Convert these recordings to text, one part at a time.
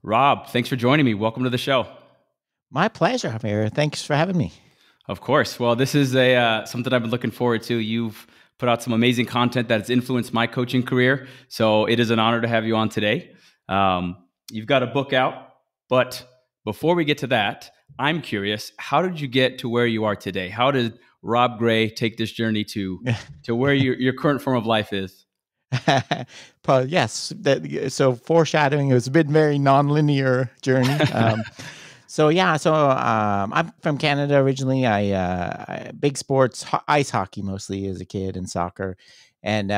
Rob, thanks for joining me. Welcome to the show. My pleasure, Amir. Thanks for having me. Of course. Well, this is a something I've been looking forward to. You've put out some amazing content that has influenced my coaching career, so it is an honor to have you on today. You've got a book out, but before we get to that, I'm curious: how did you get to where you are today? How did Rob Gray take this journey to where your current form of life is? Yes. So foreshadowing, it was a bit very non-linear journey. I'm from Canada originally. I big sports, ice hockey mostly as a kid, and soccer. And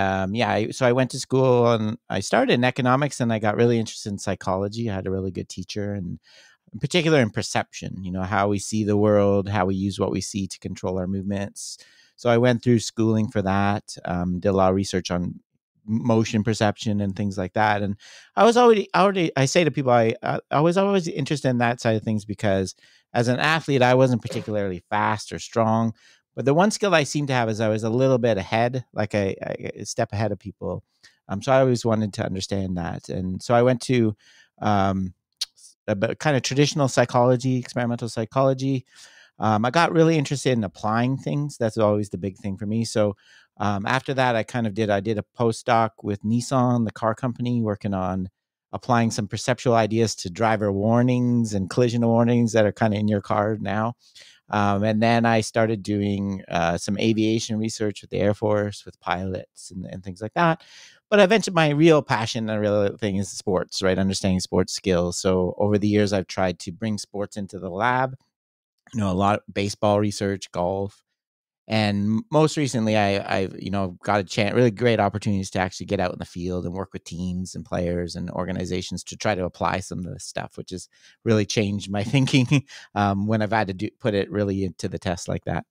so I went to school and I started in economics, and I got really interested in psychology. I had a really good teacher, and in particular in perception, how we see the world, how we use what we see to control our movements. So I went through schooling for that, did a lot of research on motion perception and things like that. And I was already I say to people, I was always interested in that side of things because as an athlete, I wasn't particularly fast or strong. But the one skill I seemed to have is I was a little bit ahead, like a step ahead of people. So I always wanted to understand that. And so I went to um, kind of traditional psychology, experimental psychology. I got really interested in applying things. That's always the big thing for me. So after that, I did a postdoc with Nissan, the car company, working on applying some perceptual ideas to driver warnings and collision warnings that are kind of in your car now. And then I started doing some aviation research with the Air Force, with pilots and things like that. But eventually, my real passion and real thing is sports, right? Understanding sports skills. So over the years, I've tried to bring sports into the lab. A lot of baseball research, golf, and most recently, I've got a chance, really great opportunities to actually get out in the field and work with teams and players and organizations to try to apply some of this stuff, which has really changed my thinking when I've had to put it really into the test like that.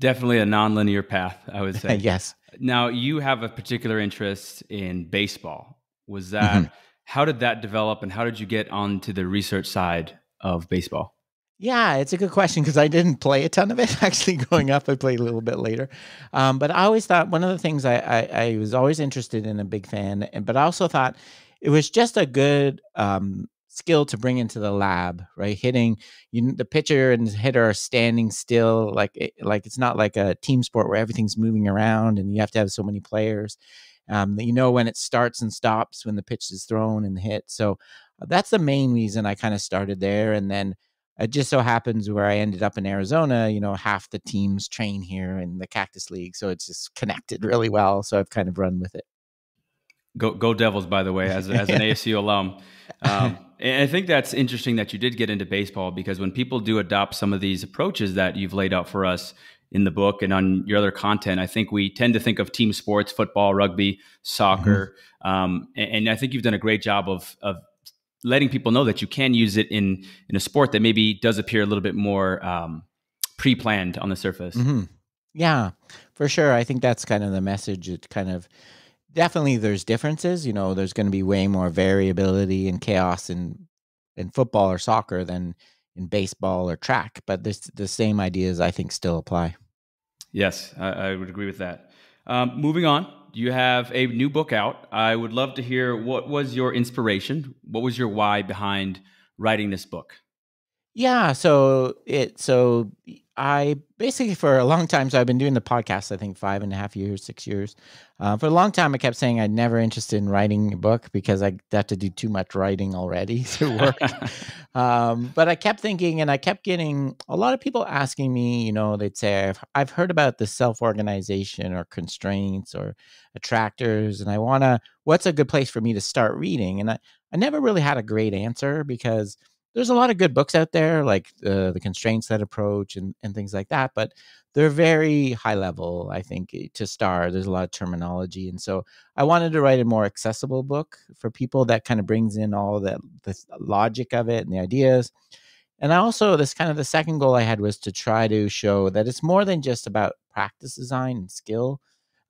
Definitely a nonlinear path, I would say. Yes. Now, you have a particular interest in baseball. Was Mhm. that, how did that develop and how did you get onto the research side of baseball? Yeah, it's a good question because I didn't play a ton of it. Actually, growing up, I played a little bit later. But I always thought one of the things I was always interested in, a big fan, but I also thought it was just a good skill to bring into the lab, right? Hitting, the pitcher and hitter are standing still, like it's not like a team sport where everything's moving around and you have to have so many players. When it starts and stops when the pitch is thrown and hit. So that's the main reason I kind of started there, and then it just so happens where I ended up in Arizona, half the teams train here in the Cactus League. So it's just connected really well. So I've kind of run with it. Go Devils, by the way, as an ASU alum. And I think that's interesting that you did get into baseball because when people do adopt some of these approaches that you've laid out for us in the book and on your other content, I think we tend to think of team sports, football, rugby, Mhm. soccer. And I think you've done a great job of letting people know that you can use it in a sport that maybe does appear a little bit more pre-planned on the surface. Mhm. Yeah, for sure. I think that's kind of the message. It kind of definitely there's differences. There's going to be way more variability and chaos in football or soccer than in baseball or track, but the same ideas I think still apply. Yes, I would agree with that. Moving on, you have a new book out. I would love to hear what was your inspiration? What was your why behind writing this book? Yeah, so I basically for a long time, so I've been doing the podcast, I think 5.5 years, 6 years. For a long time, I kept saying I'd never interested in writing a book because I have to do too much writing already through work. But I kept thinking, and I kept getting a lot of people asking me. They'd say I've heard about the self organization or constraints or attractors, and what's a good place for me to start reading? And I never really had a great answer because there's a lot of good books out there, like the constraints that approach and things like that, but they're very high level. I think to start, there's a lot of terminology, and so I wanted to write a more accessible book for people that kind of brings in all the logic of it and the ideas. And I also, this kind of the second goal I had was to try to show that it's more than just about practice design and skill.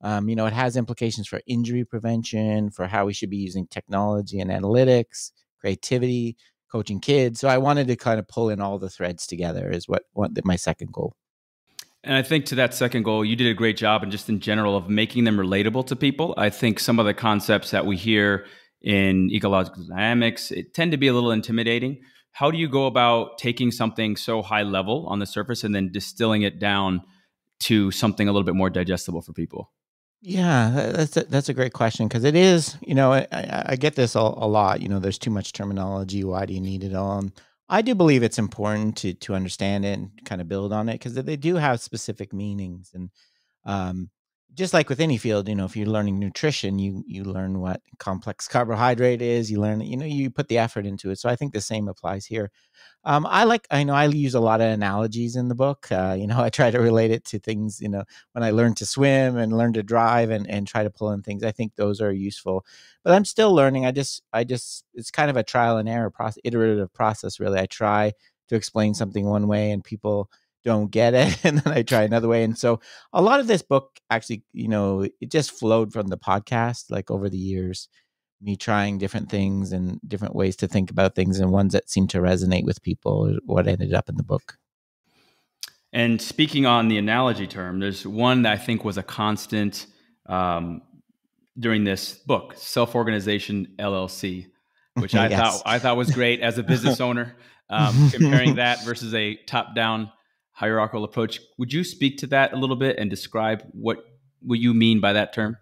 It has implications for injury prevention, for how we should be using technology and analytics, creativity, coaching kids. So I wanted to kind of pull in all the threads together is what my second goal. And I think to that second goal, you did a great job and just in general of making them relatable to people. I think some of the concepts that we hear in ecological dynamics, it tend to be a little intimidating. How do you go about taking something so high level on the surface and then distilling it down to something a little bit more digestible for people? Yeah, that's a great question because it is, I get this a lot. There's too much terminology. Why do you need it all? I do believe it's important to understand it and kind of build on it because they do have specific meanings. And um, just like with any field, if you're learning nutrition, you learn what complex carbohydrate is. You learn, you put the effort into it. So I think the same applies here. I know I use a lot of analogies in the book. I try to relate it to things, when I learned to swim and learn to drive and try to pull in things. I think those are useful, but I'm still learning. It's kind of a trial and error process, iterative process, really. I try to explain something one way and people don't get it. And then I try another way. And so a lot of this book actually, it just flowed from the podcast, like over the years, me trying different things and different ways to think about things and ones that seem to resonate with people is what ended up in the book. And speaking on the analogy term, there's one that I think was a constant during this book, Self-Organization LLC, which Yes. I thought was great as a business owner. Comparing that versus a top-down hierarchical approach, would you speak to that a little bit and describe what you mean by that term?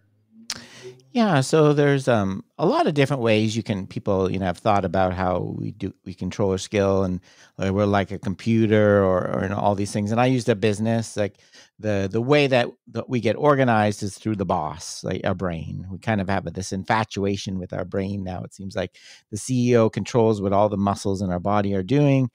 Yeah, so there's a lot of different ways people have thought about how we control our skill and we're like a computer or all these things. And I used a business like the way that we get organized is through the boss, like our brain. We kind of have this infatuation with our brain now. It seems like the CEO controls what all the muscles in our body are doing.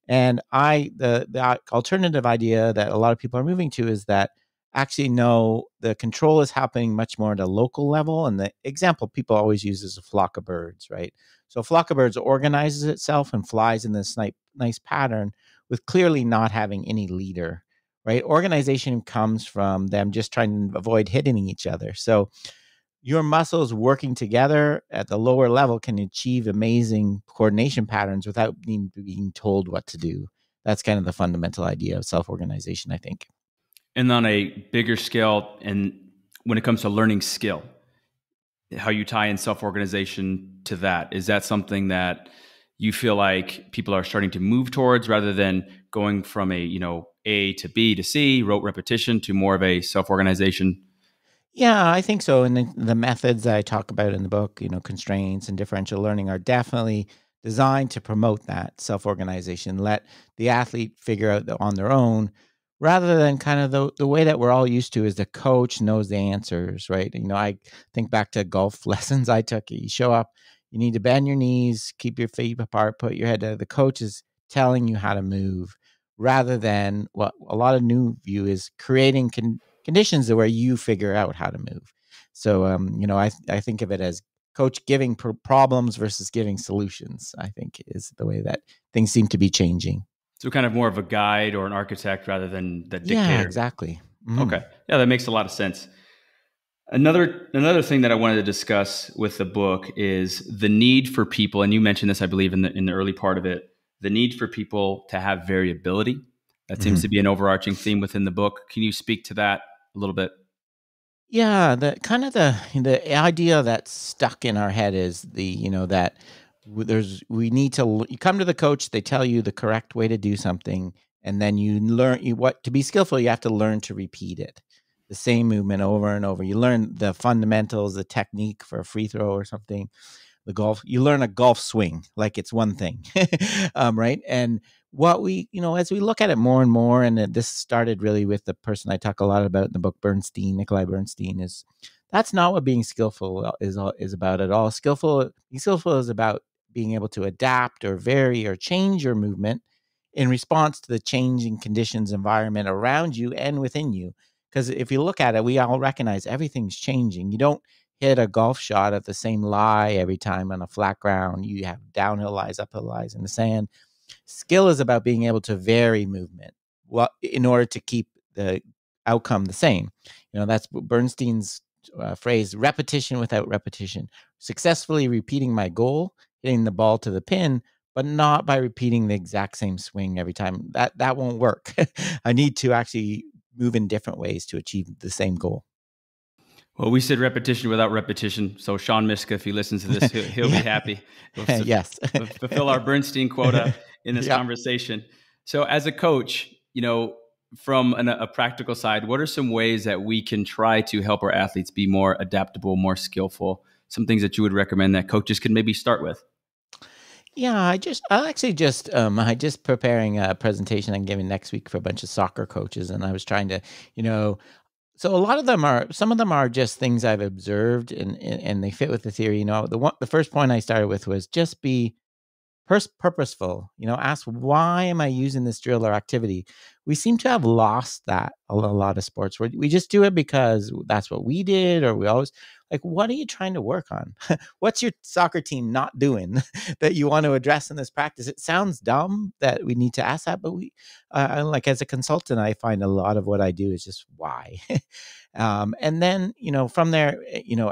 And the alternative idea that a lot of people are moving to is that actually no, the control is happening much more at a local level. And the example people always use is a flock of birds, right? So a flock of birds organizes itself and flies in this nice pattern with clearly not having any leader, right? Organization comes from them just trying to avoid hitting each other. So your muscles working together at the lower level can achieve amazing coordination patterns without being told what to do. That's kind of the fundamental idea of self-organization, I think. And on a bigger scale, and when it comes to learning skill, how you tie in self-organization to that, is that something that you feel like people are starting to move towards rather than going from A to B to C, rote repetition, to more of a self-organization? Yeah, I think so. And the methods I talk about in the book, constraints and differential learning are definitely designed to promote that self-organization, let the athlete figure out on their own rather than kind of the way that we're all used to is the coach knows the answers, right? I think back to golf lessons I took. You show up, you need to bend your knees, keep your feet apart, put your head down. The coach is telling you how to move rather than what a lot of new view is creating conditions where you figure out how to move. So, I think of it as coach giving problems versus giving solutions, I think is the way that things seem to be changing. So kind of more of a guide or an architect rather than the Yeah, dictator. exactly. Okay. Yeah, that makes a lot of sense. Another thing that I wanted to discuss with the book is the need for people, and you mentioned this, I believe, in the early part of it, the need for people to have variability. That seems Mhm. to be an overarching theme within the book. Can you speak to that a little bit? Yeah, the kind of the idea that's stuck in our head is that we need to you come to the coach, they tell you the correct way to do something, and then you learn what to be skillful. You have to learn to repeat it, the same movement over and over. You learn the fundamentals, the technique for a free throw or something, the golf. You learn a golf swing like it's one thing, right? And what as we look at it more and more, and this started really with the person I talk a lot about in the book, Nikolai Bernstein, is that's not what being skillful is about at all. Being skillful is about being able to adapt or vary or change your movement in response to the changing conditions, environment around you and within you. Because if you look at it, we all recognize everything's changing. You don't hit a golf shot at the same lie every time on a flat ground. You have downhill lies, uphill lies in the sand. Skill is about being able to vary movement in order to keep the outcome the same. That's Bernstein's phrase, repetition without repetition. Successfully repeating my goal, hitting the ball to the pin, but not by repeating the exact same swing every time. That won't work. I need to actually move in different ways to achieve the same goal. Well, we said repetition without repetition. So Sean Miska, if he listens to this, he'll be Yeah. happy. We'll Yes. fulfill our Bernstein quota in this Yep. conversation. So as a coach, from a practical side, what are some ways that we can try to help our athletes be more adaptable, more skillful? Some things that you would recommend that coaches can maybe start with? Yeah, I just preparing a presentation I'm giving next week for a bunch of soccer coaches, and I was trying to, you know, so a lot of them are, some of them are just things I've observed, and they fit with the theory. The first point I started with was just be purposeful. Ask, why am I using this drill or activity? We seem to have lost that a lot of sports where we just do it because that's what we did, or we always, like, what are you trying to work on? What's your soccer team not doing that you want to address in this practice? It sounds dumb that we need to ask that, but like, as a consultant, I find a lot of what I do is just why. And then, from there,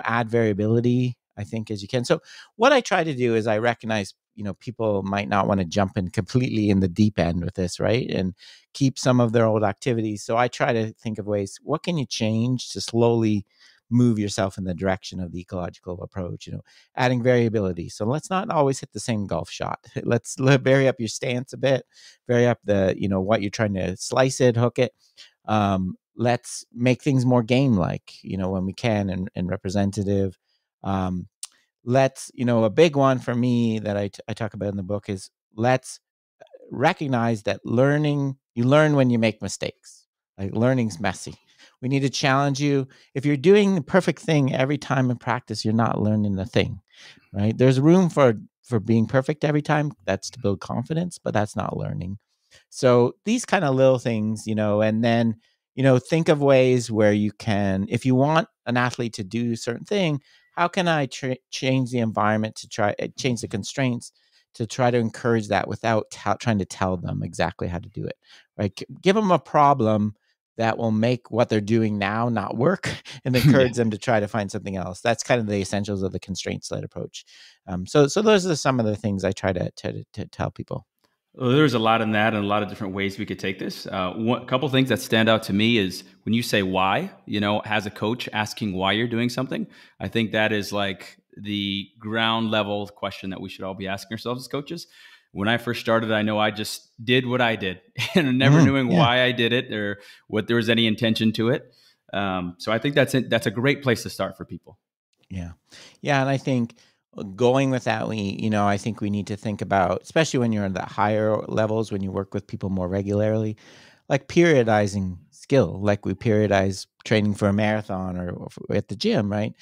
add variability, I think, as you can. So what I try to do is I recognize, people might not want to jump in completely in the deep end with this, right? And keep some of their old activities. So I try to think of ways, what can you change to slowly move yourself in the direction of the ecological approach, adding variability. So let's not always hit the same golf shot. Let's vary up your stance a bit, vary up what you're trying to slice it, hook it. Let's make things more game-like, when we can, and representative. A big one for me that I talk about in the book is, let's recognize that you learn when you make mistakes. Like, learning's messy. We need to challenge you. If you're doing the perfect thing every time in practice, you're not learning the thing, right? There's room for being perfect every time. That's to build confidence, but that's not learning. So these kind of little things, and then, think of ways where you can, if you want an athlete to do a certain thing, how can I change the environment to try change the constraints to try to encourage that without trying to tell them exactly how to do it, right? Give them a problem that will make what they're doing now not work, and Yeah. encourage them to try to find something else. That's kind of the essentials of the constraints-led approach. So those are some of the things I try to tell people. Well, there's a lot in that and a lot of different ways we could take this. One couple things that stand out to me is when you say why, as a coach, asking why you're doing something. I think that is like the ground level question that we should all be asking ourselves as coaches. When I first started, I know I just did what I did and never knowing Yeah. why I did it or what there was any intention to it. So I think that's a great place to start for people. Yeah. Yeah. And I think going with that, I think we need to think about, especially when you're in the higher levels, when you work with people more regularly, like periodizing skill, like we periodize training for a marathon, or at the gym, right?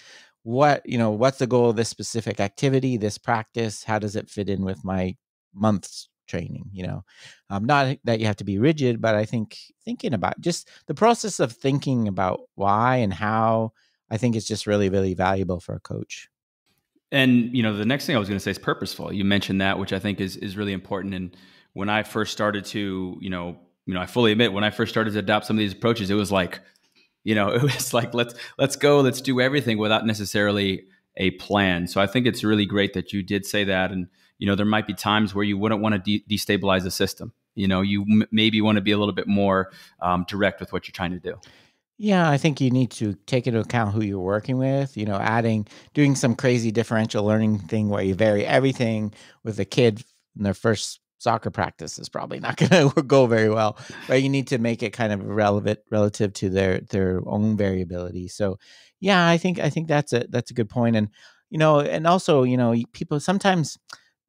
What's the goal of this specific activity, this practice? How does it fit in with my month's training? Not that you have to be rigid, but I think thinking about just the process of thinking about why and how, I think it's just really, really valuable for a coach. And the next thing I was going to say is purposeful. You mentioned that, which I think is really important. And when I first started to, I fully admit when I first started to adopt some of these approaches, it was like, it was like let's go, let's do everything without necessarily a plan. So I think it's really great that you did say that. And there might be times where you wouldn't want to destabilize the system. You maybe want to be a little bit more direct with what you're trying to do. Yeah, I think you need to take into account who you're working with, doing some crazy differential learning thing where you vary everything with a kid in their first soccer practice is probably not going to go very well, right? You need to make it kind of relevant relative to their own variability. So, yeah, I think that's a good point. And also, people sometimes,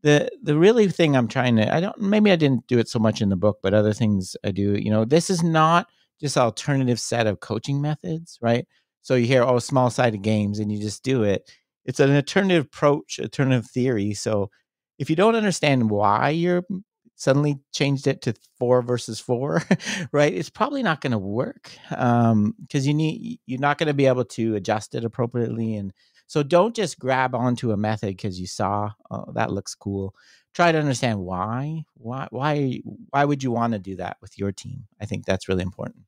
the really thing I'm trying to, maybe I didn't do it so much in the book, but other things I do, this is not just alternative set of coaching methods, right? So you hear, oh, small sided games, and you just do it. It's an alternative approach, alternative theory. So if you don't understand why you're suddenly changed it to 4 versus 4, right? It's probably not going to work, because you're not going to be able to adjust it appropriately. And so don't just grab onto a method because you saw, oh, that looks cool. Try to understand why would you want to do that with your team? I think that's really important.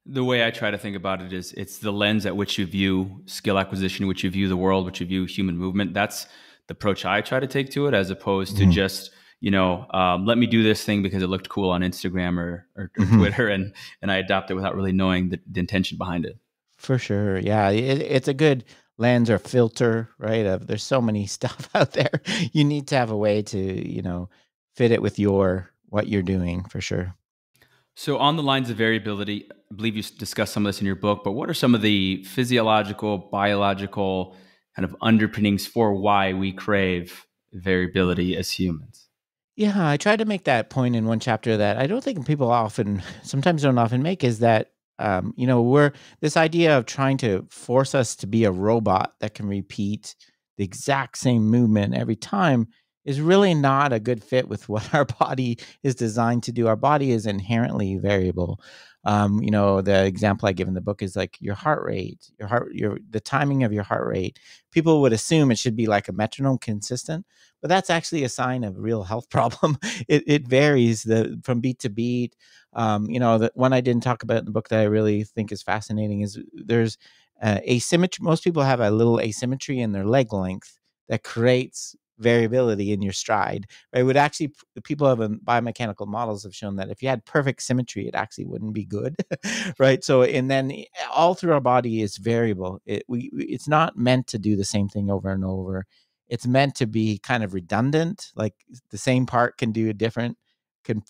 The way I try to think about it is it's the lens at which you view skill acquisition, which you view the world, which you view human movement. That's the approach I try to take to it, as opposed to Mhm. just, let me do this thing because it looked cool on Instagram or Mhm. Twitter, and I adopt it without really knowing the intention behind it. For sure. Yeah. It's a good lens or filter, right? There's so many stuff out there. You need to have a way to, fit it with what you're doing for sure. So, on the lines of variability, I believe you discussed some of this in your book, but what are some of the physiological, biological kind of underpinnings for why we crave variability as humans? Yeah, I tried to make that point in one chapter that I don't think people sometimes don't often make is that, we're this idea of trying to force us to be a robot that can repeat the exact same movement every time is really not a good fit with what our body is designed to do. Our body is inherently variable. The example I give in the book is like your heart rate, the timing of your heart rate. People would assume it should be like a metronome consistent, but that's actually a sign of real health problem. It varies from beat to beat. The one I didn't talk about in the book that I really think is fascinating is there's asymmetry. Most people have a little asymmetry in their leg length that creates variability in your stride. Right? It would actually people have biomechanical models have shown that if you had perfect symmetry, it actually wouldn't be good. Right? So and then all through our body is variable. It's not meant to do the same thing over and over. It's meant to be kind of redundant, like the same part can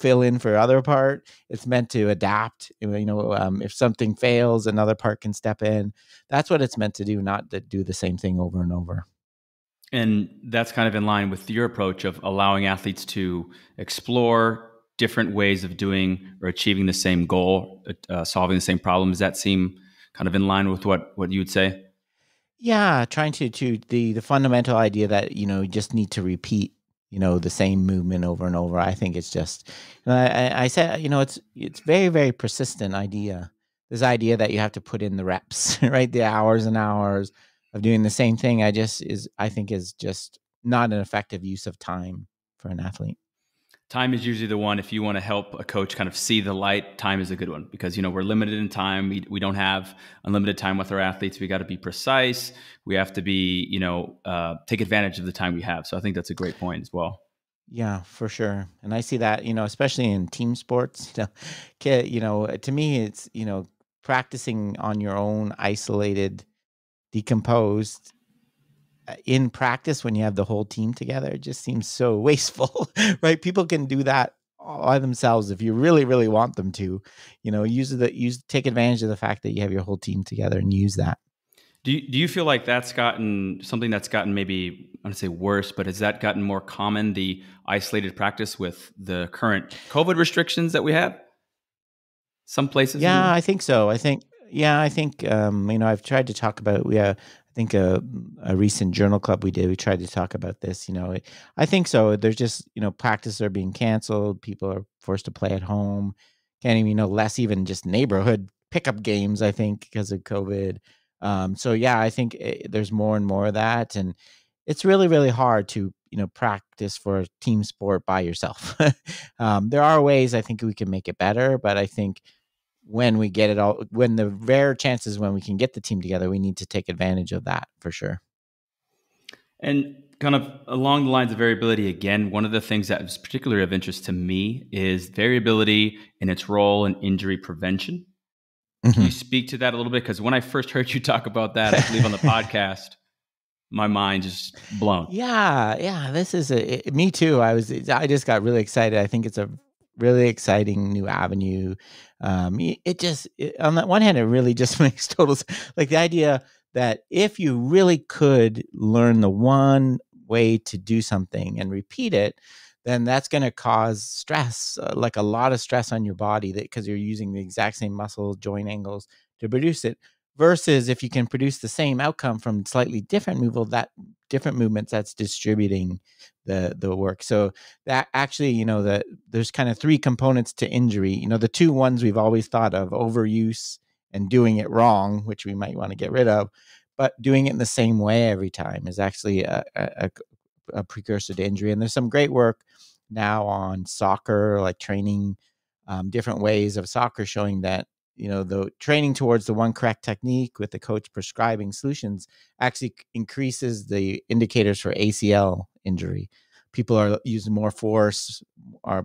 fill in for other part. It's meant to adapt. If something fails, another part can step in. That's what it's meant to do, not to do the same thing over and over. And that's kind of in line with your approach of allowing athletes to explore different ways of doing or achieving the same goal, solving the same problem. Does that seem kind of in line with what you would say? Yeah, trying to the fundamental idea that you just need to repeat the same movement over and over. I think it's just I said it's very very persistent idea. This idea that you have to put in the reps, right? The hours and hours of doing the same thing. I think is just not an effective use of time for an athlete. Time is usually the one. If you want to help a coach kind of see the light, time is a good one because we're limited in time. We don't have unlimited time with our athletes. We got to be precise. We have to be take advantage of the time we have. So I think that's a great point as well. Yeah, for sure. And I see that, especially in team sports. To me, it's, practicing on your own, isolated, decomposed in practice when you have the whole team together. It just seems so wasteful, right? People can do that all by themselves if you really, really want them to. Take advantage of the fact that you have your whole team together and use that. Do you feel like that's gotten something that's gotten maybe I don't say worse, but has that gotten more common, the isolated practice with the current COVID restrictions that we have? Some places Yeah, anyway. I think so. I think I've tried to talk about I think a recent journal club we did, we tried to talk about this, I think so. There's just, practices are being canceled, people are forced to play at home. Can't even, less even just neighborhood pickup games, I think, because of COVID. So yeah, I think there's more and more of that, and it's really really hard to practice for a team sport by yourself. There are ways I think we can make it better, but I think when the rare chances when we can get the team together, we need to take advantage of that for sure. And kind of along the lines of variability again, one of the things that is particularly of interest to me is variability in its role in injury prevention. Can you Mhm. speak to that a little bit? Because when I first heard you talk about that, I believe on the podcast, my mind just blown. Yeah, yeah, this is me too. I just got really excited. I think it's a really exciting new avenue. On that one hand, it really just makes total like the idea that if you really could learn the one way to do something and repeat it, then that's going to cause stress, like a lot of stress on your body, that because you're using the exact same muscle joint angles to produce it. Versus if you can produce the same outcome from slightly different movements, that's distributing the work. So that actually, there's kind of three components to injury. The two ones we've always thought of: overuse and doing it wrong, which we might want to get rid of. But doing it in the same way every time is actually a precursor to injury. And there's some great work now on soccer, like training different ways of soccer, showing that the training towards the one correct technique with the coach prescribing solutions actually increases the indicators for ACL injury. People are using more force, our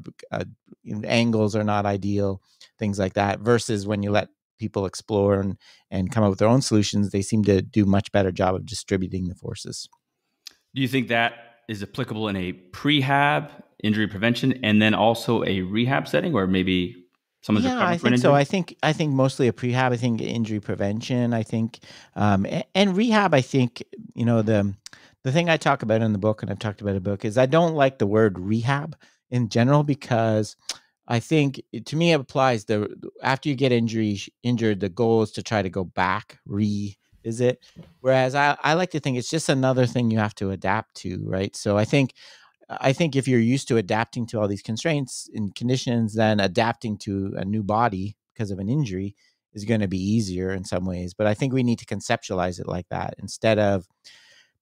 angles are not ideal, things like that, versus when you let people explore and come up with their own solutions, they seem to do much better job of distributing the forces. Do you think that is applicable in a prehab injury prevention and then also a rehab setting, or maybe someone's Yeah, I recovering from an think so. injury? I think mostly a prehab. I think injury prevention. I think and rehab. I think the thing I talk about in the book, and I've talked about in the book, is I don't like the word rehab in general because I think to me it applies after you get injured, the goal is to try to go back, revisit. Whereas I like to think it's just another thing you have to adapt to, right? So I think if you're used to adapting to all these constraints and conditions, then adapting to a new body because of an injury is going to be easier in some ways. But I think we need to conceptualize it like that instead of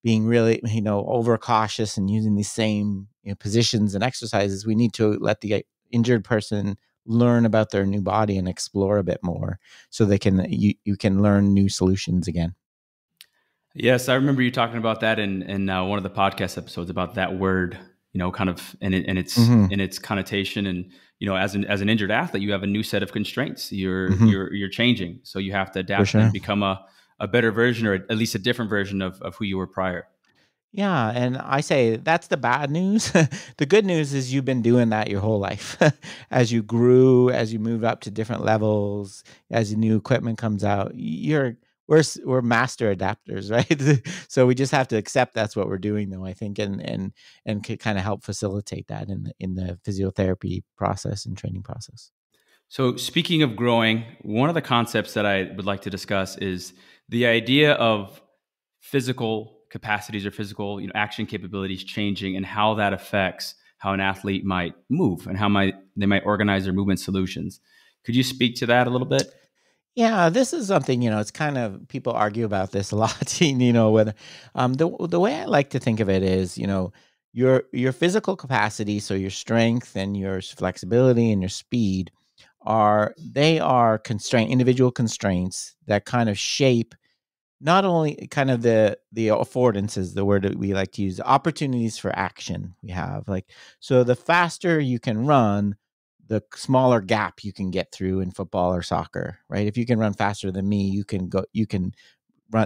being really, overcautious and using these same positions and exercises. We need to let the injured person learn about their new body and explore a bit more, so you can learn new solutions again. Yes, I remember you talking about that in one of the podcast episodes about that word, kind of Mm-hmm. in its connotation, and as an injured athlete, you have a new set of constraints. Mm-hmm. You're changing, so you have to For adapt and sure. become a better version, or at least a different version of who you were prior. Yeah, and I say that's the bad news. The good news is you've been doing that your whole life. As you grew, as you moved up to different levels, as new equipment comes out, we're master adapters, right? So we just have to accept that's what we're doing, though, I think, and could kind of help facilitate that in the physiotherapy process and training process. So, speaking of growing, one of the concepts that I would like to discuss is the idea of physical capacities or physical action capabilities changing and how that affects how an athlete might move and how they might organize their movement solutions. Could you speak to that a little bit? Yeah, this is something, it's kind of people argue about this a lot, whether the way I like to think of it is, your physical capacity, so your strength and your flexibility and your speed they are individual constraints that kind of shape not only kind of the affordances, the word that we like to use, opportunities for action we have. Like, so the faster you can run, the smaller gap you can get through in football or soccer, right? If you can run faster than me, you can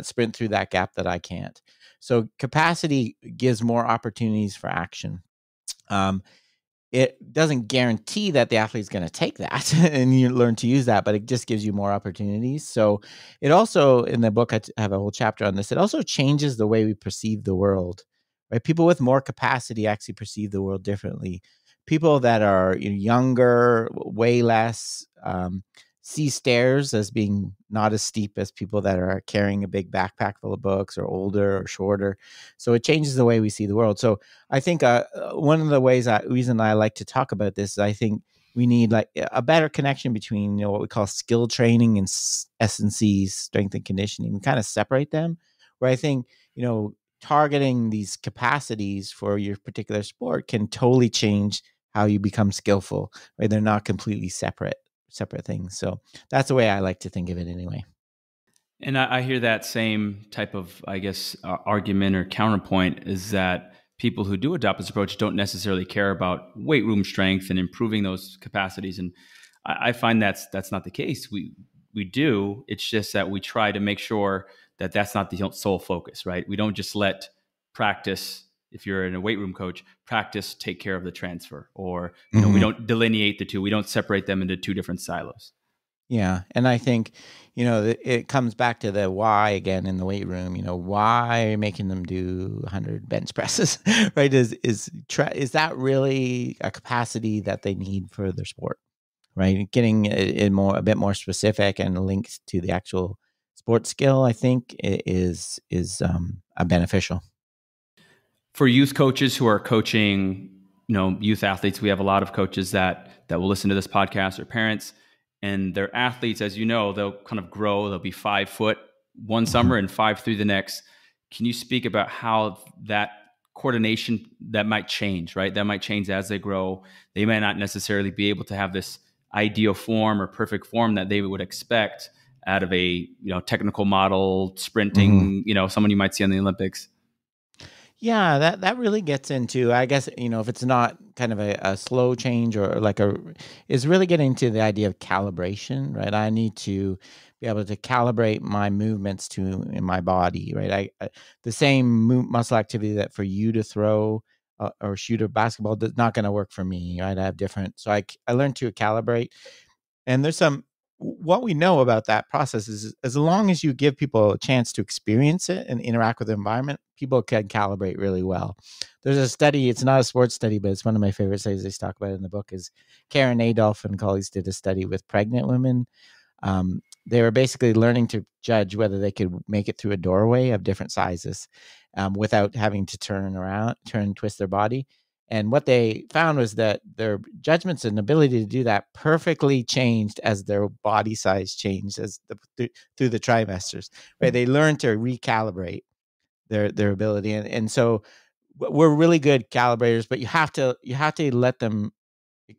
sprint through that gap that I can't. So capacity gives more opportunities for action. Um, it doesn't guarantee that the athlete's going to take that and you learn to use that, but it just gives you more opportunities. So it also, in the book, I have a whole chapter on this. It also changes the way we perceive the world, right? People with more capacity actually perceive the world differently. People that are younger, way less, see stairs as being not as steep as people that are carrying a big backpack full of books, or older or shorter. So it changes the way we see the world. So I think one of the reason I like to talk about this is I think we need like a better connection between what we call skill training and S&C, strength and conditioning. We kind of separate them, where I think targeting these capacities for your particular sport can totally change how you become skillful. Right? They're not completely separate things. So that's the way I like to think of it anyway. And I hear that same type of, I guess, argument or counterpoint is that people who do adopt this approach don't necessarily care about weight room strength and improving those capacities. And I find that's not the case. We do. It's just that we try to make sure that that's not the sole focus, right? We don't just let practice. If you're in a weight room coach, practice take care of the transfer, or we don't delineate the two. We don't separate them into two different silos. Yeah, and I think, it comes back to the why again in the weight room. Why are you making them do 100 bench presses, right? Is that really a capacity that they need for their sport, right? Getting it a bit more specific and linked to the actual sports skill, I think, is a beneficial. For youth coaches who are coaching, youth athletes, we have a lot of coaches that will listen to this podcast, or parents, and their athletes, as you know, they'll kind of grow. They'll be 5 foot one Mhm. summer and 5'3" the next. Can you speak about how that coordination that might change, right? That might change as they grow. They may not necessarily be able to have this ideal form or perfect form that they would expect out of a technical model Mhm. sprinting, someone you might see on the Olympics. Yeah, that really gets into, I guess, if it's not kind of a slow change or like is really getting to the idea of calibration, right? I need to be able to calibrate my movements to in my body, right? The same muscle activity that for you to throw or shoot a basketball is not going to work for me, right? I have different, so I learned to calibrate. And there's some what we know about that process is as long as you give people a chance to experience it and interact with the environment, people can calibrate really well. There's a study, it's not a sports study, but it's one of my favorite studies they talk about in the book is Karen Adolph and colleagues did a study with pregnant women. They were basically learning to judge whether they could make it through a doorway of different sizes without having to twist their body. And what they found was that their judgments and ability to do that perfectly changed as their body size changed through the trimesters. Right, they learned to recalibrate their ability, and so we're really good calibrators, but you have to let them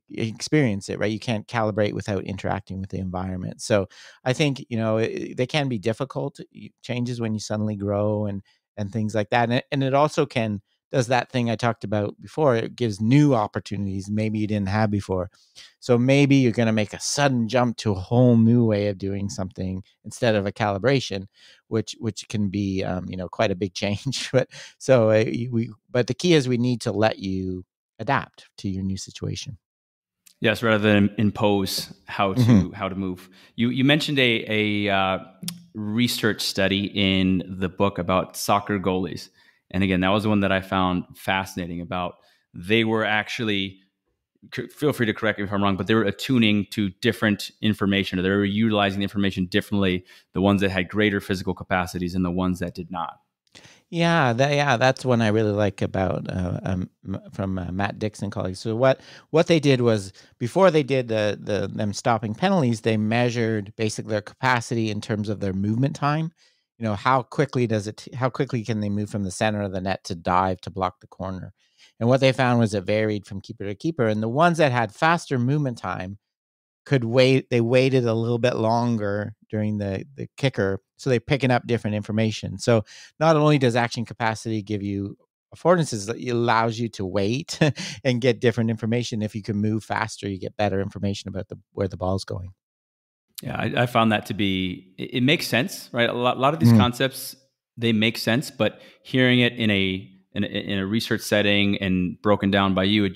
experience it, right? You can't calibrate without interacting with the environment. So I think, they can be difficult changes when you suddenly grow and things like that. And it also does that thing I talked about before. It gives new opportunities maybe you didn't have before. So maybe you're going to make a sudden jump to a whole new way of doing something instead of a calibration, which can be, quite a big change. But the key is we need to let you adapt to your new situation. Yes, rather than impose how Mm-hmm. to move. You mentioned a research study in the book about soccer goalies, and again, that was the one that I found fascinating. About they were actually, feel free to correct me if I'm wrong, but they were attuning to different information, or they were utilizing the information differently. The ones that had greater physical capacities and the ones that did not. Yeah, that's one I really like about from Matt Dixon colleagues. So what they did was before they did them stopping penalties, they measured basically their capacity in terms of their movement time. How quickly can they move from the center of the net to dive to block the corner? And what they found was it varied from keeper to keeper. And the ones that had faster movement time they waited a little bit longer during the kicker, so they're picking up different information. So not only does action capacity give you affordances, it allows you to wait and get different information. If you can move faster, you get better information about where the ball's going. Yeah, I found that to be, it makes sense, right? A lot of these Mm. concepts, they make sense, but hearing it in a research setting and broken down by you,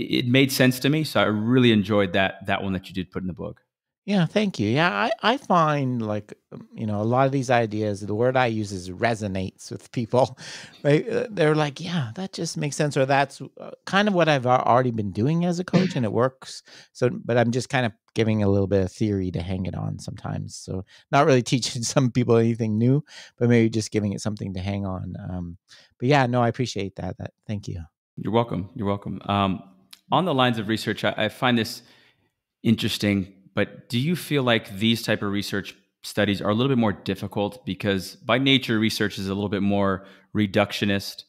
it made sense to me. So I really enjoyed that one that you did put in the book. Yeah, thank you. Yeah, I find like, a lot of these ideas, the word I use is resonates with people, right? They're like, yeah, that just makes sense. Or that's kind of what I've already been doing as a coach and it works. So, but I'm just kind of giving a little bit of theory to hang it on sometimes. So not really teaching some people anything new, but maybe just giving it something to hang on. But yeah, no, I appreciate that. Thank you. You're welcome. You're welcome. On the lines of research, I find this interesting, but do you feel like these type of research studies are a little bit more difficult because by nature research is a little bit more reductionist,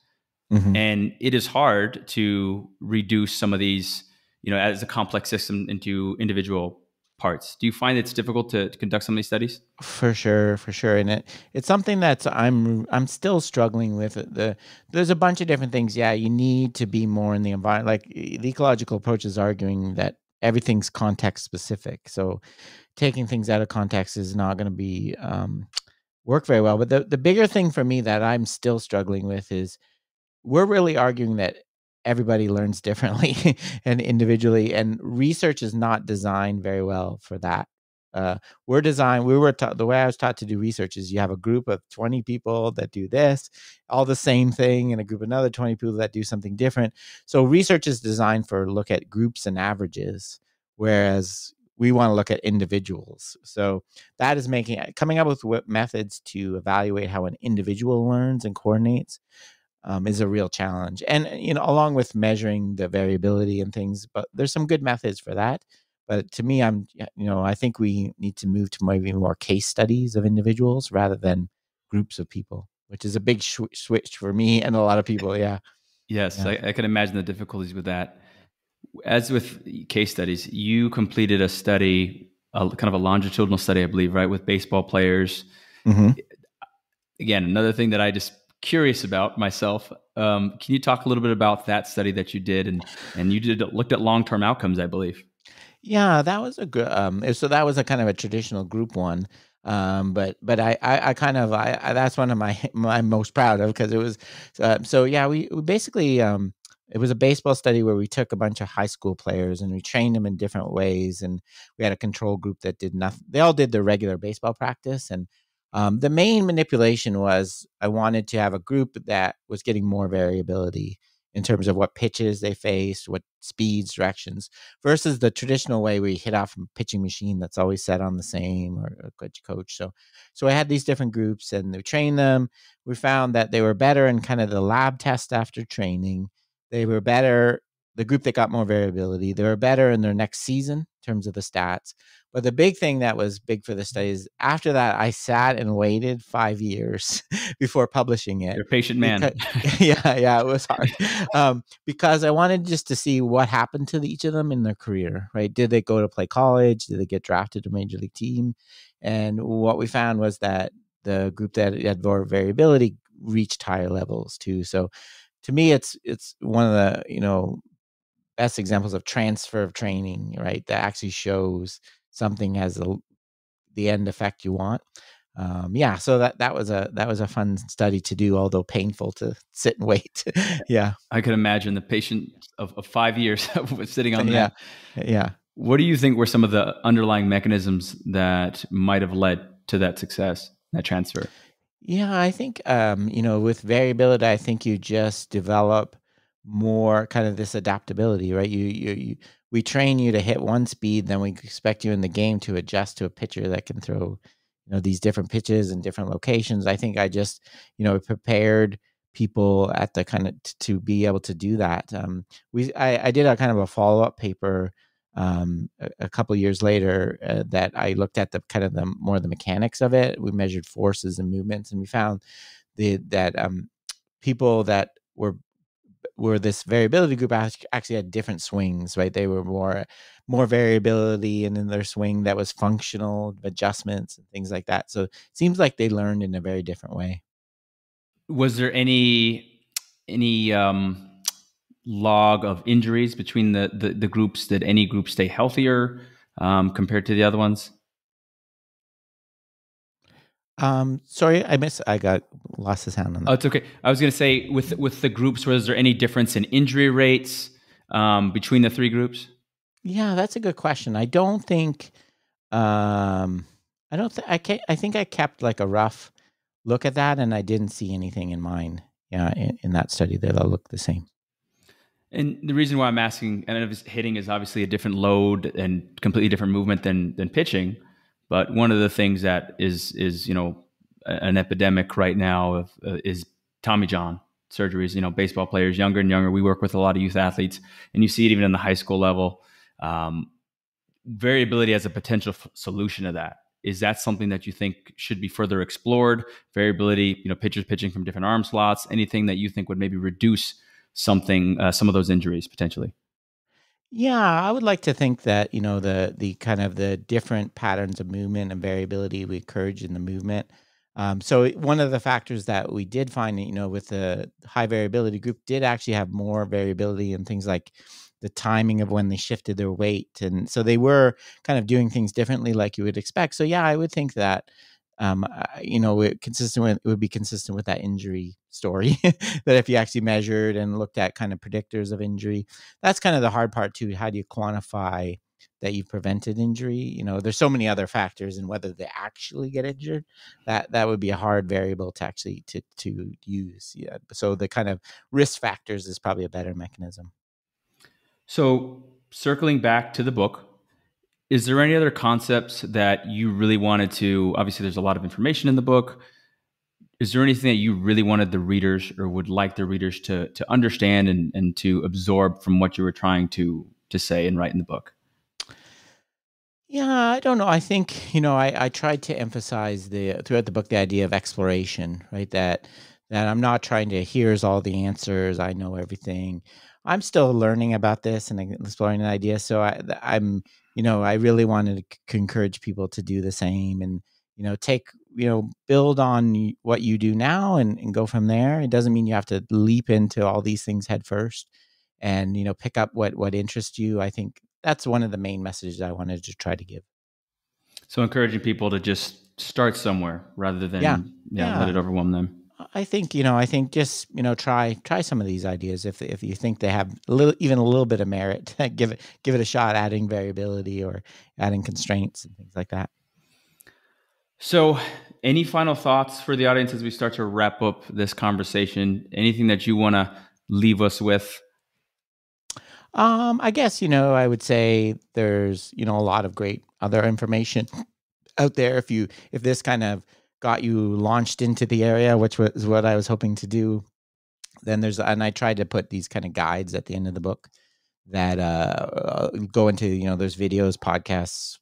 Mhm. and it is hard to reduce some of these, as a complex system into individual parts? Do you find it's difficult to conduct some of these studies? For sure, and it's something that's I'm still struggling with. There's a bunch of different things. Yeah, you need to be more in the environment. Like the ecological approach is arguing that everything's context specific. So taking things out of context is not going to be work very well. But the bigger thing for me that I'm still struggling with is we're really arguing that everybody learns differently and individually, and research is not designed very well for that. Uh, we were taught, the way I was taught to do research is you have a group of 20 people that do this, all the same thing, and a group of another 20 people that do something different. So research is designed for look at groups and averages, whereas we want to look at individuals. So that is coming up with methods to evaluate how an individual learns and coordinates is a real challenge. And along with measuring the variability and things, but there's some good methods for that. But to me, I think we need to move to maybe more case studies of individuals rather than groups of people, which is a big switch for me and a lot of people. Yeah, Yes, yeah. I can imagine the difficulties with that. As with case studies, you completed a study, kind of a longitudinal study, I believe, right, with baseball players. Hmm. Again, another thing that I just curious about myself. Can you talk a little bit about that study that you did, and you did looked at long term outcomes, I believe. Yeah, that was a good. So that was a kind of a traditional group one. But I kind of I that's one of my my most proud of because it was. So yeah, we basically it was a baseball study where we took a bunch of high school players and we trained them in different ways, and we had a control group that did nothing. They all did their regular baseball practice, and the main manipulation was I wanted to have a group that was getting more variability in terms of what pitches they faced, what speeds, directions versus the traditional way we hit off a pitching machine that's always set on the same or a good coach. So I had these different groups and we trained them. We found that they were better in kind of the lab test after training. They were better, the group that got more variability, they were better in their next season in terms of the stats. But the big thing that was big for the study is after that, I sat and waited 5 years before publishing it You're a patient because man. yeah, it was hard. Because I wanted just to see what happened to each of them in their career, right? Did they go to play college? Did they get drafted to a major league team? And what we found was that the group that had more variability reached higher levels too. So to me, it's one of the best examples of transfer of training, right? That actually shows something has the end effect you want. Yeah, so that was a fun study to do, although painful to sit and wait. Yeah, I could imagine the patient of 5 years sitting on yeah, that. yeah. What do you think were some of the underlying mechanisms that might have led to that success, that transfer? Yeah, I think with variability, I think you just develop more kind of this adaptability, right? We train you to hit one speed, then we expect you in the game to adjust to a pitcher that can throw, these different pitches in different locations. I think I just, prepared people at the kind of to be able to do that. I did a kind of a follow up paper a couple years later that I looked at the kind of the more the mechanics of it. We measured forces and movements, and we found that people that were this variability group actually had different swings. Right, they were more variability, and in their swing that was functional adjustments and things like that. So it seems like they learned in a very different way. Was there any log of injuries between the groups? Did any group stay healthier compared to the other ones? Sorry, I got lost the sound on Oh, that. it's okay. I was going to say with the groups, was there any difference in injury rates between the three groups? Yeah, that's a good question. Um, I don't think I think I kept like a rough look at that, and I didn't see anything in mine. Yeah, in that study that all looked the same. And the reason why I'm asking, and if hitting is obviously a different load and completely different movement than pitching, but one of the things that is an epidemic right now is Tommy John surgeries. Baseball players, younger and younger. We work with a lot of youth athletes, and you see it even in the high school level. Variability as a potential solution to that. Is that something that you think should be further explored? Variability, pitchers pitching from different arm slots, anything that you think would maybe reduce some of those injuries potentially? Yeah, I would like to think that the kind of the different patterns of movement and variability we encourage in the movement. One of the factors that we did find, with the high variability group, did actually have more variability in things like the timing of when they shifted their weight, and so they were kind of doing things differently, like you would expect. So yeah, I would think that. It would be consistent with that injury story that if you actually measured and looked at kind of predictors of injury, that's kind of the hard part too. How do you quantify that you've prevented injury? There's so many other factors, and whether they actually get injured, that would be a hard variable to actually to use. Yeah. So the kind of risk factors is probably a better mechanism. So, circling back to the book, is there any other concepts that you really wanted to? Obviously, there's a lot of information in the book. Is there anything that you really wanted the readers or would like the readers to understand and to absorb from what you were trying to say and write in the book? Yeah, I don't know. I think, I tried to emphasize throughout the book the idea of exploration, right? That I'm not trying to here's all the answers, I know everything. I'm still learning about this and exploring an idea. So I'm, I really wanted to encourage people to do the same and, take build on what you do now and go from there. It doesn't mean you have to leap into all these things head first, and pick up what interests you. I think that's one of the main messages I wanted to try to give. So encouraging people to just start somewhere rather Yeah. than let Yeah. it overwhelm them. I think just try some of these ideas if you think they have even a little bit of merit. Give it a shot, adding variability or adding constraints and things like that. So, any final thoughts for the audience as we start to wrap up this conversation? Anything that you want to leave us with? I guess I would say there's a lot of great other information out there. If this kind of got you launched into the area, which was what I was hoping to do, then and I tried to put these kind of guides at the end of the book that go into there's videos, podcasts,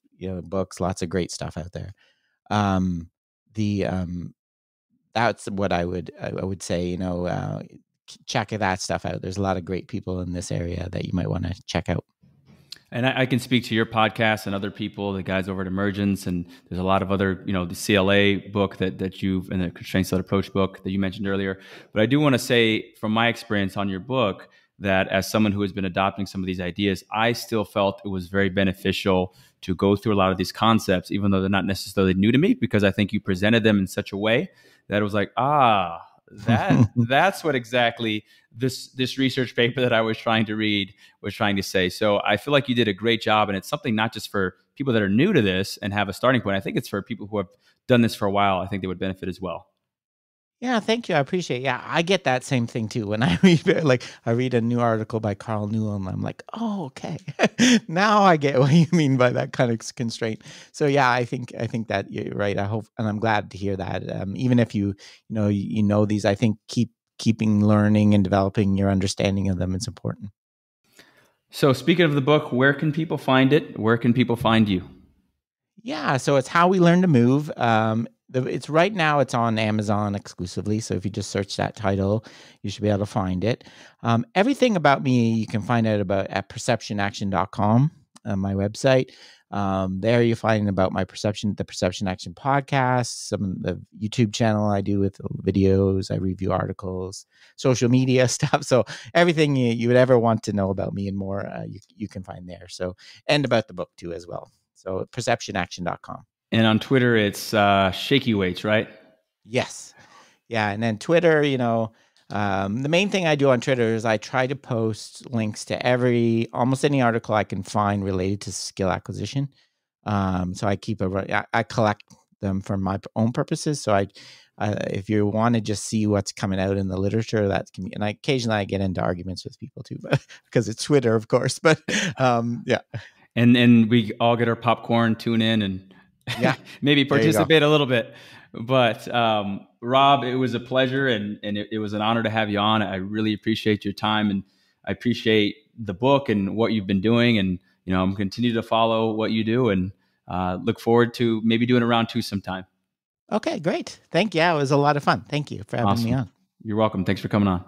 books, lots of great stuff out there. The That's what I would say. Check that stuff out. There's a lot of great people in this area that you might want to check out. And I can speak to your podcast and other people, the guys over at Emergence, and there's a lot of other, the CLA book that you've, and the Constraints-Led Approach book that you mentioned earlier. But I do want to say, from my experience on your book, that as someone who has been adopting some of these ideas, I still felt it was very beneficial to go through a lot of these concepts, even though they're not necessarily new to me, because I think you presented them in such a way that it was like, that's what exactly this research paper that I was trying to read was trying to say. So I feel like you did a great job, and it's something not just for people that are new to this and have a starting point. I think it's for people who have done this for a while. I think they would benefit as well. Yeah, thank you. I appreciate it. Yeah, I get that same thing too. When I read a new article by Carl Newell, and I'm like, oh, okay. Now I get what you mean by that kind of constraint. So yeah, I think that you're right. I hope, and I'm glad to hear that. Even if you know these, I think keeping learning and developing your understanding of them is important. So speaking of the book, where can people find it? Where can people find you? Yeah, so it's How We Learn to Move. It's right now. It's on Amazon exclusively. So if you just search that title, you should be able to find it. Everything about me you can find out about at perceptionaction.com, my website. There you find about the Perception Action podcast, some of the YouTube channel I do with videos, I review articles, social media stuff. So everything you would ever want to know about me and more, you can find there. So, and about the book too as well. So perceptionaction.com. And on Twitter, it's Shaky Weights, right? Yes. Yeah. And then Twitter, the main thing I do on Twitter is I try to post links to almost any article I can find related to skill acquisition. So I collect them for my own purposes. So if you want to just see what's coming out in the literature, that can be, and occasionally I get into arguments with people too, but because it's Twitter, of course, but yeah. And we all get our popcorn, tune in, and maybe participate a little bit. But Rob, it was a pleasure, and it was an honor to have you on. I really appreciate your time, and I appreciate the book and what you've been doing. And I'm continue to follow what you do, and look forward to maybe doing a round 2 sometime. Okay, great. Thank you. Yeah, it was a lot of fun. Thank you for having me on. You're welcome. Thanks for coming on.